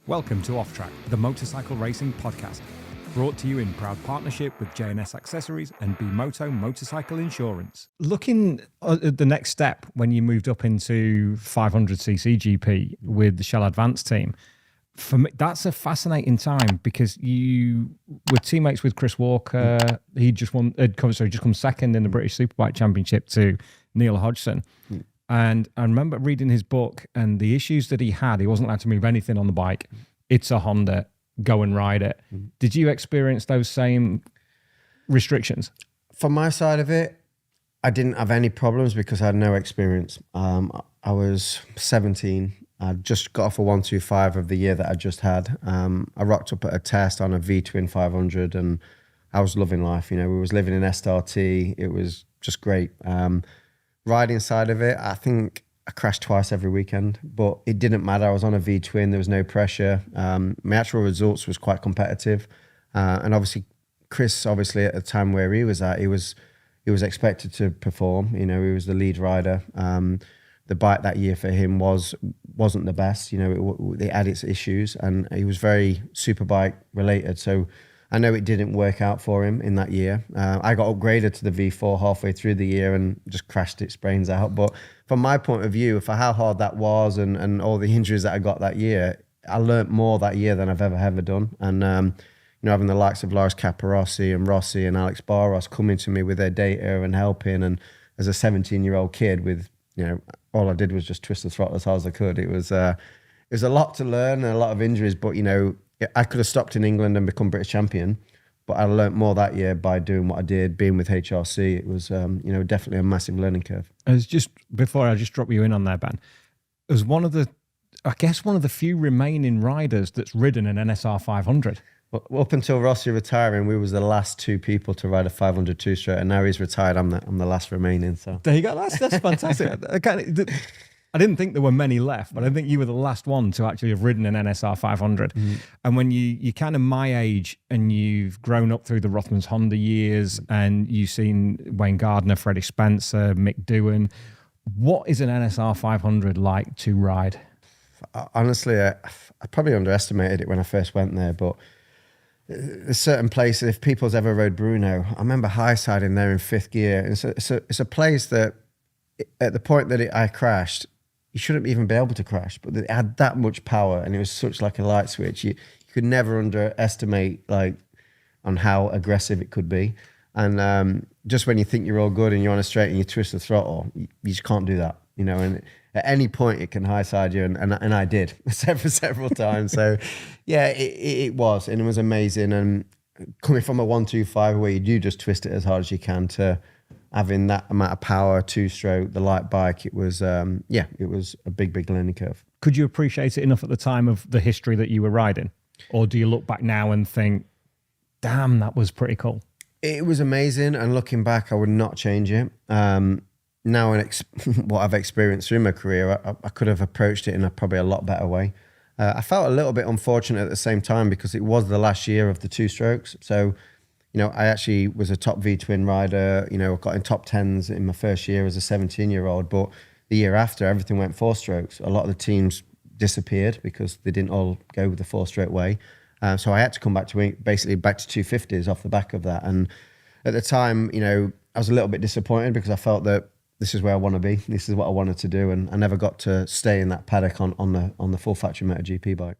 Welcome to Off Track, the motorcycle racing podcast, brought to you in proud partnership with J&S Accessories and B-Moto Motorcycle Insurance. Looking at the next step when you moved up into 500cc GP with the Shell Advance team, for me, that's a fascinating time because you were teammates with Chris Walker. He just come second in the British Superbike Championship to Neil Hodgson. And I remember reading his book and the issues that he had. He wasn't allowed to move anything on the bike. It's a Honda, go and ride it. Did you experience those same restrictions? From my side of it, I didn't have any problems because I had no experience. I was 17. I just got off a 125 of the year that I just had. I rocked up at a test on a V-twin 500 and I was loving life. You know, we was living in SRT. It was just great. Riding side of it, I think I crashed twice every weekend, but it didn't matter. I was on a V-twin. There was no pressure. My actual results was quite competitive. And obviously, Chris, at the time where he was at, he was expected to perform. You know, he was the lead rider. The bike that year for him wasn't the best. You know, it had its issues, and he was very superbike related. So I know it didn't work out for him in that year. I got upgraded to the V4 halfway through the year and just crashed its brains out. But from my point of view, for how hard that was and all the injuries that I got that year, I learnt more that year than I've ever done. And you know, having the likes of Capirossi and Rossi and Barros coming to me with their data and helping, and as a 17-year-old kid with, you know, all I did was just twist the throttle as hard as I could. It was a lot to learn and a lot of injuries, but you know, I could have stopped in England and become British champion, but I learnt more that year by doing what I did, being with HRC. It was, you know, definitely a massive learning curve. As just before I just drop you in on there, Ben, it was one of the few remaining riders that's ridden an NSR 500. Well, up until Rossi retiring, we was the last two people to ride a 500 two-stroke, and now he's retired. I'm the last remaining. So there you go. That's fantastic. I didn't think there were many left, but I think you were the last one to actually have ridden an NSR 500. And when you're kind of my age and you've grown up through the Rothmans Honda years and you've seen Wayne Gardner, Freddie Spencer, Mick Doohan, what is an NSR 500 like to ride? Honestly, I probably underestimated it when I first went there, but there's certain places, if people's ever rode Bruno, I remember high-siding there in fifth gear. It's a place that at the point that I crashed, you shouldn't even be able to crash, but it had that much power and it was such like a light switch. You could never underestimate like on how aggressive it could be. And just when you think you're all good and you're on a straight and you twist the throttle, you just can't do that, you know. And at any point it can high side you, and I did several times. So yeah, it was, and it was amazing. And coming from a 125 where you do just twist it as hard as you can to having that amount of power, two-stroke, the light bike, it was, it was a big learning curve. Could you appreciate it enough at the time of the history that you were riding? Or do you look back now and think, damn, that was pretty cool? It was amazing, and looking back, I would not change it. Now, what I've experienced through my career, I could have approached it in probably a lot better way. I felt a little bit unfortunate at the same time because it was the last year of the two-strokes. So, you know, I actually was a top V-twin rider, you know, got in top 10s in my first year as a 17-year-old, but the year after, everything went four-strokes. A lot of the teams disappeared because they didn't all go with the four-stroke way. So I had to come back to basically back to 250s off the back of that. And at the time, you know, I was a little bit disappointed because I felt that this is where I want to be. This is what I wanted to do. And I never got to stay in that paddock on the full factory MotoGP bike.